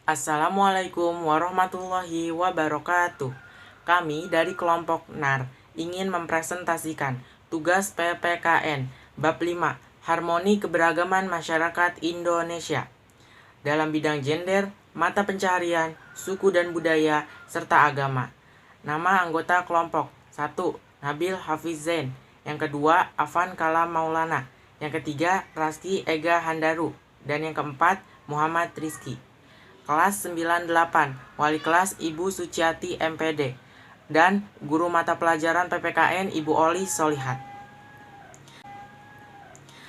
Assalamualaikum warahmatullahi wabarakatuh. Kami dari kelompok NAR ingin mempresentasikan tugas PPKN Bab 5 Harmoni Keberagaman Masyarakat Indonesia dalam bidang gender, mata pencaharian, suku dan budaya, serta agama. Nama anggota kelompok: 1. Nabil Hafiz Zain. Yang kedua, Afan Kalam Maulana. Yang ketiga, Raski Ega Handaru. Dan yang keempat, Muhammad Rizki. Kelas 98, Wali kelas Ibu Suciati MPD. Dan Guru Mata Pelajaran PPKN Ibu Oli Solihat.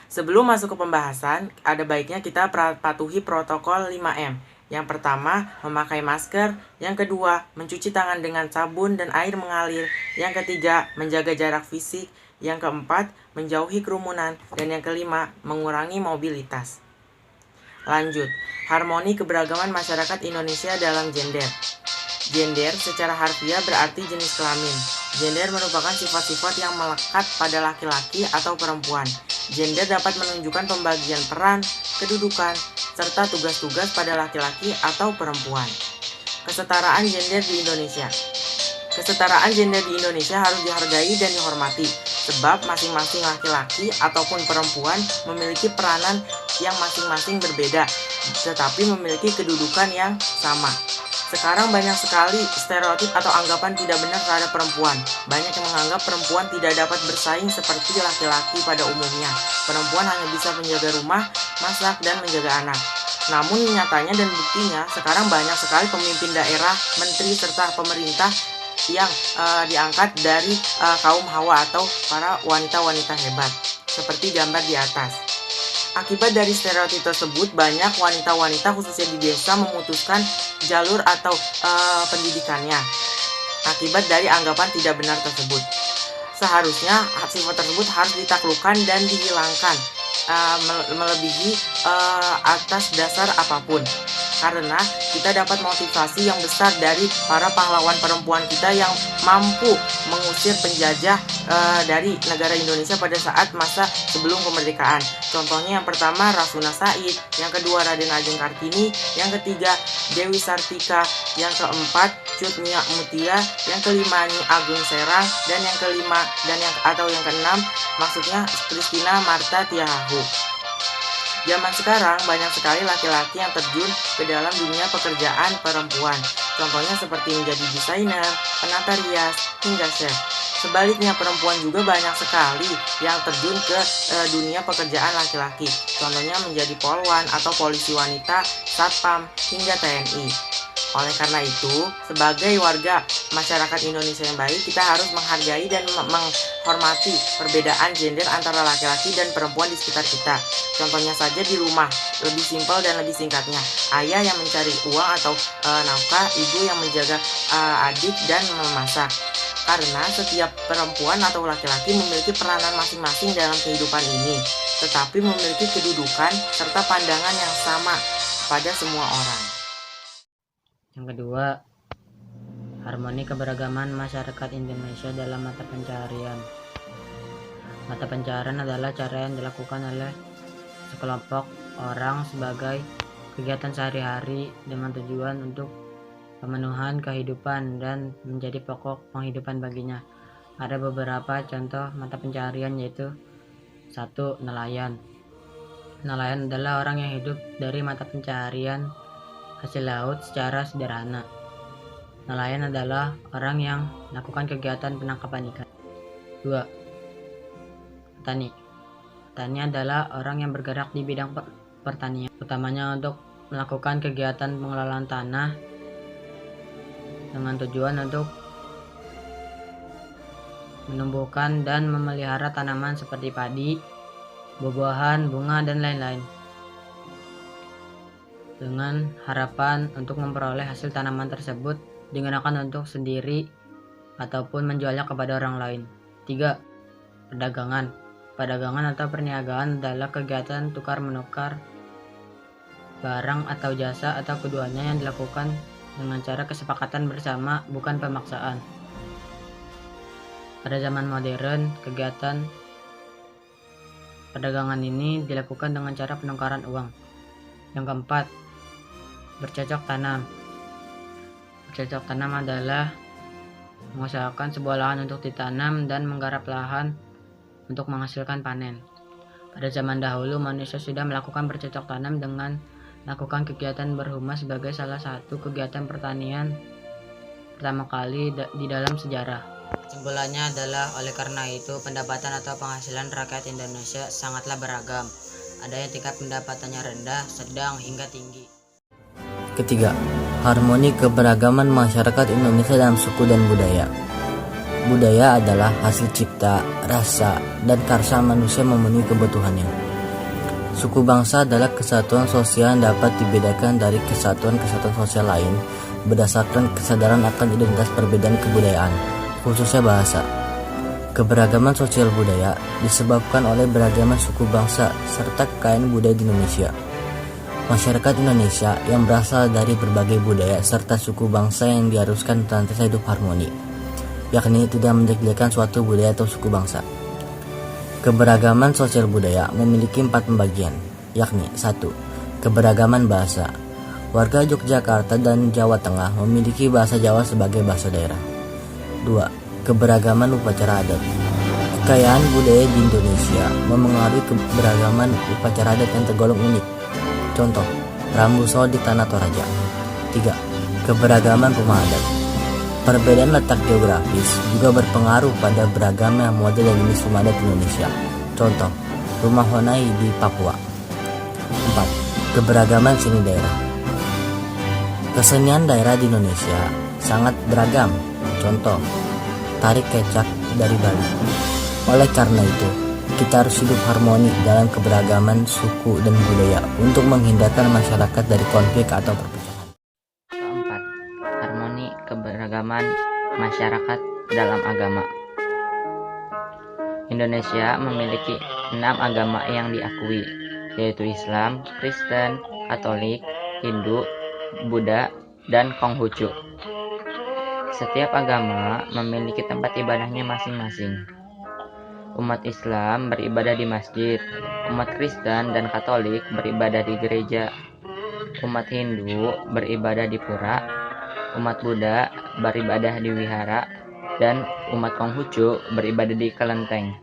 Sebelum masuk ke pembahasan, ada baiknya kita patuhi protokol 5M. Yang pertama, memakai masker. Yang kedua, mencuci tangan dengan sabun dan air mengalir. Yang ketiga, menjaga jarak fisik. Yang keempat, menjauhi kerumunan. Dan yang kelima, mengurangi mobilitas. Lanjut, harmoni keberagaman masyarakat Indonesia dalam gender. Gender secara harfiah berarti jenis kelamin. Gender merupakan sifat-sifat yang melekat pada laki-laki atau perempuan. Gender dapat menunjukkan pembagian peran, kedudukan, serta tugas-tugas pada laki-laki atau perempuan. Kesetaraan gender di Indonesia. Kesetaraan gender di Indonesia harus dihargai dan dihormati, sebab masing-masing laki-laki ataupun perempuan memiliki peranan yang masing-masing berbeda, tetapi memiliki kedudukan yang sama. Sekarang banyak sekali stereotip atau anggapan tidak benar terhadap perempuan. Banyak yang menganggap perempuan tidak dapat bersaing seperti laki-laki pada umumnya. Perempuan hanya bisa menjaga rumah, masak, dan menjaga anak. Namun nyatanya dan buktinya, sekarang banyak sekali pemimpin daerah, menteri, serta pemerintah yang diangkat dari kaum hawa atau para wanita-wanita hebat, seperti gambar di atas. Akibat dari stereotip tersebut, banyak wanita-wanita khususnya di desa memutuskan jalur atau pendidikannya akibat dari anggapan tidak benar tersebut. Seharusnya sifat tersebut harus ditaklukkan dan dihilangkan melebihi atas dasar apapun, karena kita dapat motivasi yang besar dari para pahlawan perempuan kita yang mampu mengusir penjajah dari negara Indonesia pada saat masa sebelum kemerdekaan. Contohnya yang pertama Rasuna Said, yang kedua Raden Ajeng Kartini, yang ketiga Dewi Sartika, yang keempat Cut Nyak Mutia, yang kelima Nyi Agung Serang, dan yang kelima yang keenam maksudnya Christina Marta Tiahahu. Zaman sekarang banyak sekali laki-laki yang terjun ke dalam dunia pekerjaan perempuan. Contohnya seperti menjadi desainer, penata rias, hingga chef. Sebaliknya perempuan juga banyak sekali yang terjun ke dunia pekerjaan laki-laki. Contohnya menjadi polwan atau polisi wanita, satpam, hingga TNI. Oleh karena itu, sebagai warga masyarakat Indonesia yang baik, kita harus menghargai dan menghormati perbedaan gender antara laki-laki dan perempuan di sekitar kita. Contohnya saja di rumah, lebih simpel dan lebih singkatnya. Ayah yang mencari uang atau nafkah, ibu yang menjaga adik dan memasak. Karena setiap perempuan atau laki-laki memiliki peranan masing-masing dalam kehidupan ini, tetapi memiliki kedudukan serta pandangan yang sama pada semua orang. Yang kedua, harmoni keberagaman masyarakat Indonesia dalam mata pencaharian. Mata pencaharian adalah cara yang dilakukan oleh sekelompok orang sebagai kegiatan sehari-hari dengan tujuan untuk pemenuhan kehidupan dan menjadi pokok penghidupan baginya. Ada beberapa contoh mata pencaharian, yaitu 1. Nelayan. Nelayan adalah orang yang hidup dari mata pencaharian hasil laut secara sederhana. Nelayan adalah orang yang melakukan kegiatan penangkapan ikan. 2. Petani. Petani adalah orang yang bergerak di bidang pertanian, utamanya untuk melakukan kegiatan pengelolaan tanah dengan tujuan untuk menumbuhkan dan memelihara tanaman seperti padi, buah-buahan, bunga, dan lain-lain, dengan harapan untuk memperoleh hasil tanaman tersebut digunakan untuk sendiri ataupun menjualnya kepada orang lain. 3. Perdagangan. Perdagangan atau perniagaan adalah kegiatan tukar-menukar barang atau jasa atau keduanya yang dilakukan dengan cara kesepakatan bersama, bukan pemaksaan. Pada zaman modern, kegiatan perdagangan ini dilakukan dengan cara penukaran uang. Yang keempat, Bercocok tanam. Bercocok tanam adalah mengusahakan sebuah lahan untuk ditanam dan menggarap lahan untuk menghasilkan panen. Pada zaman dahulu, manusia sudah melakukan bercocok tanam dengan melakukan kegiatan berhuma sebagai salah satu kegiatan pertanian pertama kali di dalam sejarah. Kesimpulannya adalah oleh karena itu pendapatan atau penghasilan rakyat Indonesia sangatlah beragam. Ada yang tingkat pendapatannya rendah, sedang, hingga tinggi. Ketiga, harmoni keberagaman masyarakat Indonesia dalam suku dan budaya. Budaya adalah hasil cipta, rasa, dan karsa manusia memenuhi kebutuhannya. Suku bangsa adalah kesatuan sosial yang dapat dibedakan dari kesatuan-kesatuan sosial lain berdasarkan kesadaran akan identitas perbedaan kebudayaan, khususnya bahasa. Keberagaman sosial budaya disebabkan oleh beragaman suku bangsa serta kekayaan budaya di Indonesia. Masyarakat Indonesia yang berasal dari berbagai budaya serta suku bangsa yang diharuskan senantiasa hidup harmoni, yakni tidak menjelek-jelekan suatu budaya atau suku bangsa. Keberagaman sosial budaya memiliki 4 pembagian, yakni 1. Keberagaman bahasa. Warga Yogyakarta dan Jawa Tengah memiliki bahasa Jawa sebagai bahasa daerah. 2. Keberagaman upacara adat. Kekayaan budaya di Indonesia memengaruhi keberagaman upacara adat yang tergolong unik. Contoh, Rambu Solo di Tanah Toraja. 3. Keberagaman rumah adat. Perbedaan letak geografis juga berpengaruh pada beragamnya model dan jenis rumah adat Indonesia. Contoh, rumah Honai di Papua. 4. Keberagaman seni daerah. Kesenian daerah di Indonesia sangat beragam. Contoh, tari kecak dari Bali. Oleh karena itu, kita harus hidup harmoni dalam keberagaman suku dan budaya untuk menghindarkan masyarakat dari konflik atau perpecahan. Keempat, harmoni keberagaman masyarakat dalam agama. Indonesia memiliki 6 agama yang diakui, yaitu Islam, Kristen, Katolik, Hindu, Buddha, dan Konghucu. Setiap agama memiliki tempat ibadahnya masing-masing. Umat Islam beribadah di masjid, umat Kristen dan Katolik beribadah di gereja, umat Hindu beribadah di pura, umat Buddha beribadah di wihara, dan umat Konghucu beribadah di kelenteng.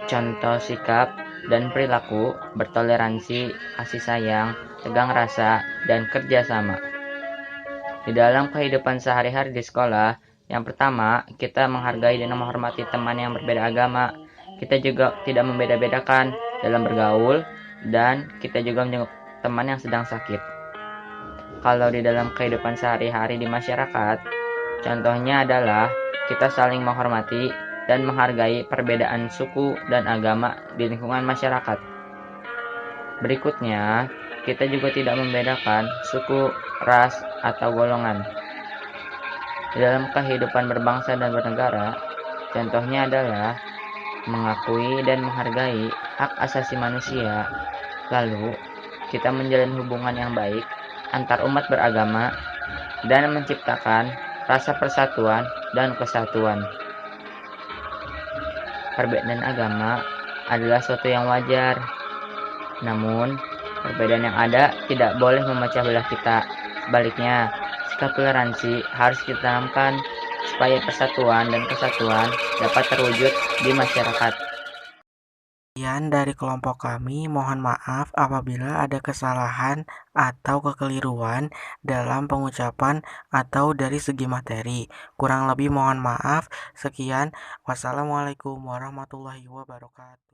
Contoh sikap dan perilaku bertoleransi, kasih sayang, tegang rasa, dan kerjasama. Di dalam kehidupan sehari-hari di sekolah, yang pertama, kita menghargai dan menghormati teman yang berbeda agama. Kita juga tidak membeda-bedakan dalam bergaul, dan kita juga menjenguk teman yang sedang sakit. Kalau di dalam kehidupan sehari-hari di masyarakat, contohnya adalah kita saling menghormati dan menghargai perbedaan suku dan agama di lingkungan masyarakat. Berikutnya, kita juga tidak membedakan suku, ras, atau golongan. Di dalam kehidupan berbangsa dan bernegara, contohnya adalah mengakui dan menghargai hak asasi manusia. Lalu, kita menjalin hubungan yang baik antar umat beragama dan menciptakan rasa persatuan dan kesatuan. Perbedaan agama adalah sesuatu yang wajar. Namun, perbedaan yang ada tidak boleh memecah belah kita. Sebaliknya, sikap toleransi harus kita tanamkan supaya persatuan dan kesatuan dapat terwujud di masyarakat. Sekian dari kelompok kami, mohon maaf apabila ada kesalahan atau kekeliruan dalam pengucapan atau dari segi materi. Kurang lebih mohon maaf. Sekian, wassalamualaikum warahmatullahi wabarakatuh.